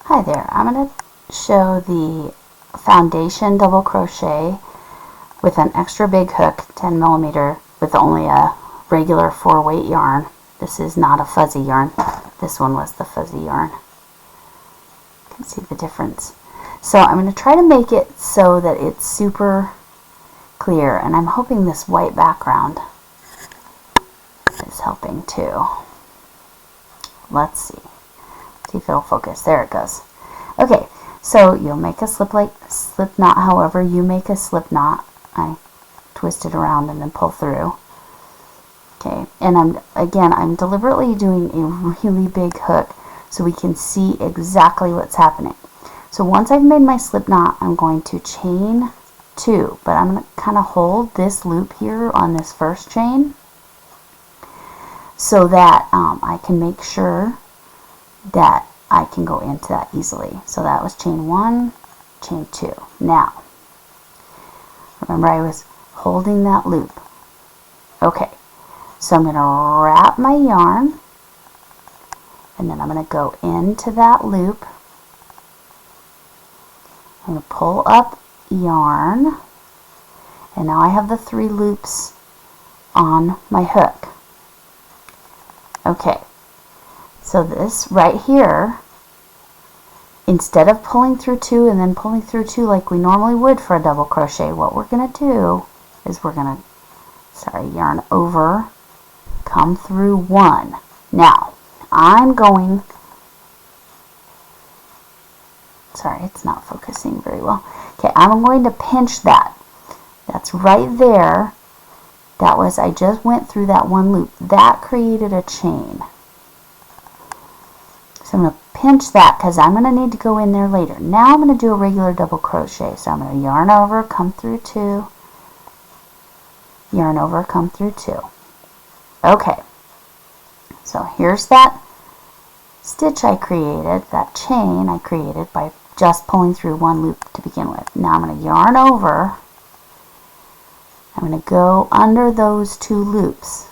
Hi there, I'm going to show the foundation double crochet with an extra big hook, 10 millimeter, with only a regular 4-weight yarn. This is not a fuzzy yarn. This one was the fuzzy yarn. You can see the difference. So I'm going to try to make it so that it's super clear, and I'm hoping this white background is helping too. Let's see. See if it'll focus. There it goes. Okay, so you'll make a slip knot however you make a slip knot. I twist it around and then pull through. Okay, and I'm deliberately doing a really big hook so we can see exactly what's happening. So once I've made my slip knot, I'm going to chain 2, but I'm going to kind of hold this loop here on this first chain so that I can make sure that I can go into that easily. So that was chain 1, chain 2. Now, remember I was holding that loop. Okay, so I'm going to wrap my yarn, and then I'm going to go into that loop. I'm going to pull up yarn, and now I have the 3 loops on my hook. Okay. So this right here, instead of pulling through 2 and then pulling through 2 like we normally would for a double crochet, what we're going to do is we're going to, yarn over, come through 1. Now, I'm going, it's not focusing very well. Okay, I'm going to pinch that. That's right there. That was, I just went through that 1 loop. That created a chain. So I'm going to pinch that because I'm going to need to go in there later. Now I'm going to do a regular double crochet. So I'm going to yarn over, come through 2, yarn over, come through 2. Okay, so here's that stitch I created, that chain I created by just pulling through 1 loop to begin with. Now I'm going to yarn over. I'm going to go under those 2 loops.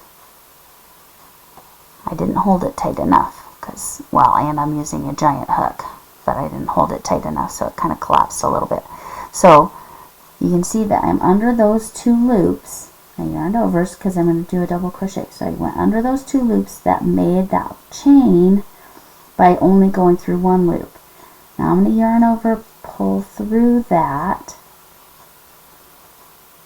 I didn't hold it tight enough. Because, and I'm using a giant hook, but I didn't hold it tight enough, so it kind of collapsed a little bit. So you can see that I'm under those 2 loops. I yarned over because I'm going to do a double crochet. So I went under those 2 loops that made that chain by only going through 1 loop. Now I'm going to yarn over, pull through that.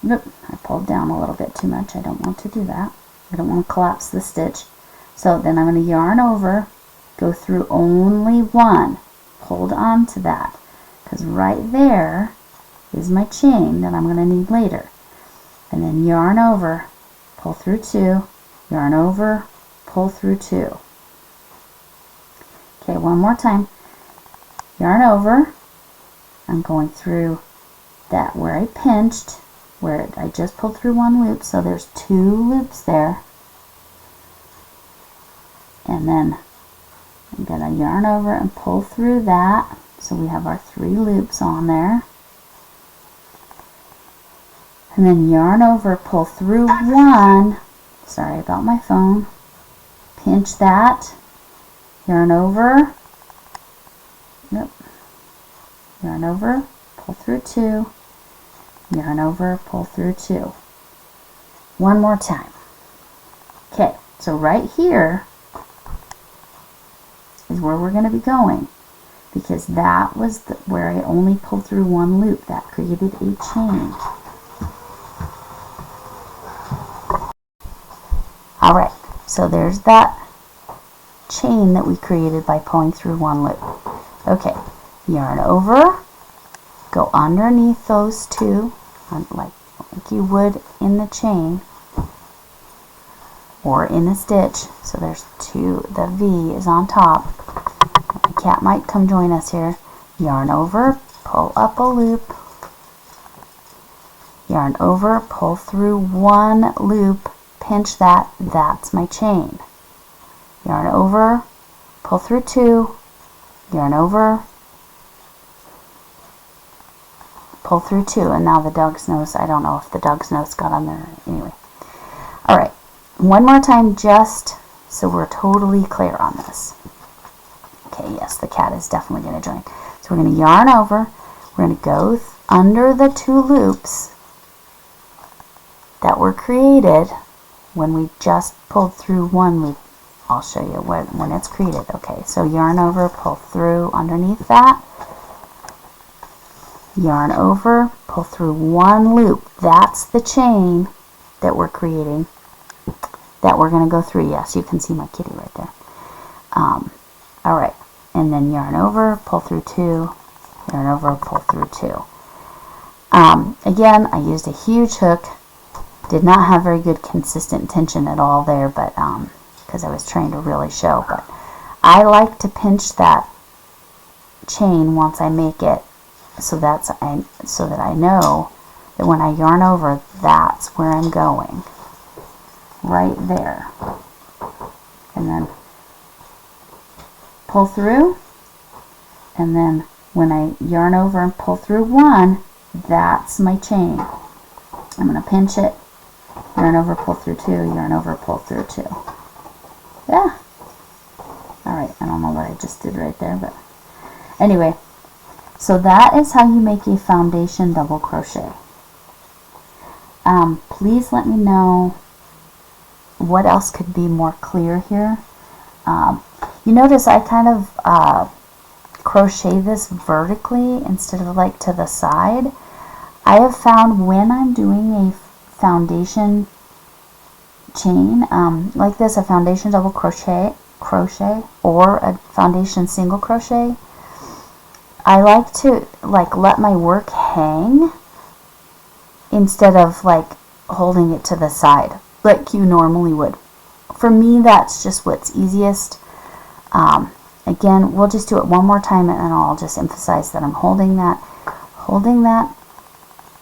Nope, I pulled down a little bit too much. I don't want to do that. I don't want to collapse the stitch. So then I'm going to yarn over, go through only 1. Hold on to that, because right there is my chain that I'm going to need later. And then yarn over, pull through 2, yarn over, pull through 2. Okay, one more time. Yarn over. I'm going through that where I pinched, where I just pulled through 1 loop, so there's 2 loops there. And then I'm going to yarn over and pull through that, so we have our 3 loops on there. And then yarn over, pull through 1, sorry about my phone, pinch that, yarn over, yarn over, pull through 2, yarn over, pull through 2. One more time. Okay, so right here is where we're going to be going, because that was where I only pulled through 1 loop. That created a chain. Alright, so there's that chain that we created by pulling through 1 loop. Okay, yarn over, go underneath those 2, like you would in the chain or in a stitch. So there's 2, the V is on top. My cat might come join us here. Yarn over, pull up a loop, yarn over, pull through 1 loop, pinch that, that's my chain. Yarn over, pull through 2, yarn over, pull through 2, and now the dog's nose, I don't know if the dog's nose got on there. Anyway. Alright, one more time just so we're totally clear on this. Okay, yes, the cat is definitely going to join. So we're going to yarn over. We're going to go under the 2 loops that were created when we just pulled through 1 loop. I'll show you when it's created. Okay, so yarn over, pull through underneath that. Yarn over, pull through 1 loop. That's the chain that we're creating, that we're going to go through. Yes, you can see my kitty right there. Alright, and then yarn over, pull through 2, yarn over, pull through 2. Again, I used a huge hook. Did not have very good consistent tension at all there, but because I was trying to really show. But I like to pinch that chain once I make it, so that I know that when I yarn over, that's where I'm going. Right there. And then pull through, and then when I yarn over and pull through 1, that's my chain. I'm going to pinch it, yarn over, pull through 2, yarn over, pull through 2. Yeah. Alright, I don't know what I just did right there, but anyway, so that is how you make a foundation double crochet. Please let me know what else could be more clear here. You notice I kind of crochet this vertically instead of like to the side. I have found when I'm doing a foundation chain like this, a foundation double crochet or a foundation single crochet, I like to let my work hang instead of like holding it to the side like you normally would. For me, that's just what's easiest. Again, we'll just do it one more time, and I'll just emphasize that I'm holding that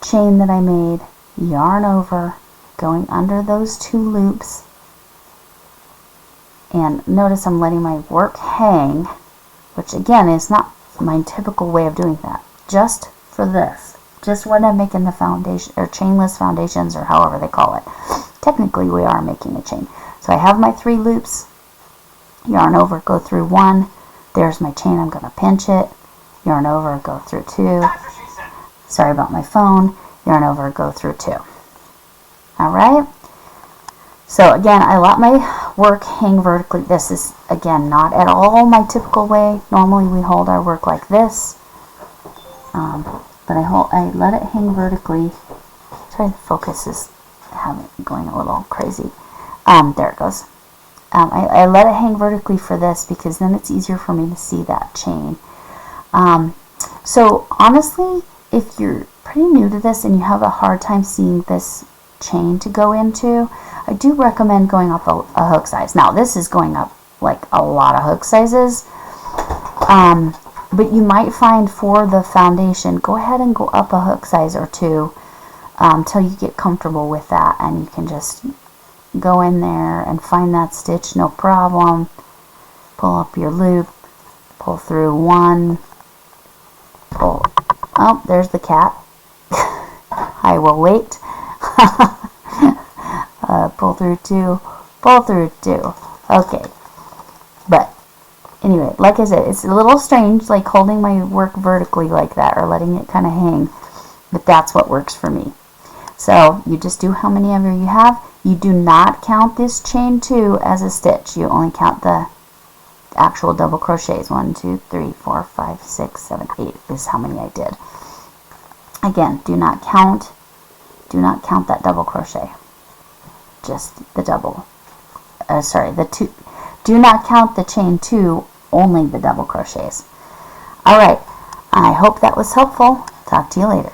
chain that I made, yarn over, going under those 2 loops, and notice I'm letting my work hang, which again is not my typical way of doing that. Just for this, just when I'm making the foundation or chainless foundations, or however they call it. Technically, we are making a chain. So I have my 3 loops, yarn over, go through 1. There's my chain. I'm going to pinch it, yarn over, go through 2. Sorry about my phone. Yarn over, go through 2. Alright, so again, I let my work hang vertically. This is, again, not at all my typical way. Normally we hold our work like this, but I let it hang vertically. Sorry, the focus is going a little crazy. There it goes. I let it hang vertically for this because then it's easier for me to see that chain. So honestly, if you're pretty new to this and you have a hard time seeing this chain to go into, I do recommend going up a hook size. Now this is going up like a lot of hook sizes, but you might find for the foundation, go ahead and go up a hook size or 2 until you get comfortable with that, and you can just go in there and find that stitch, no problem. Pull up your loop, pull through 1, pull, oh, there's the cat. I will wait. Pull through 2, pull through 2. Okay, but anyway, like I said, it's a little strange, like holding my work vertically like that, or letting it kind of hang, but that's what works for me. So you just do how many ever you have. You do not count this chain 2 as a stitch. You only count the actual double crochets. 1, 2, 3, 4, 5, 6, 7, 8 is how many I did. Again, do not count that double crochet. Just the double. The 2. Do not count the chain 2, only the double crochets. Alright, I hope that was helpful. Talk to you later.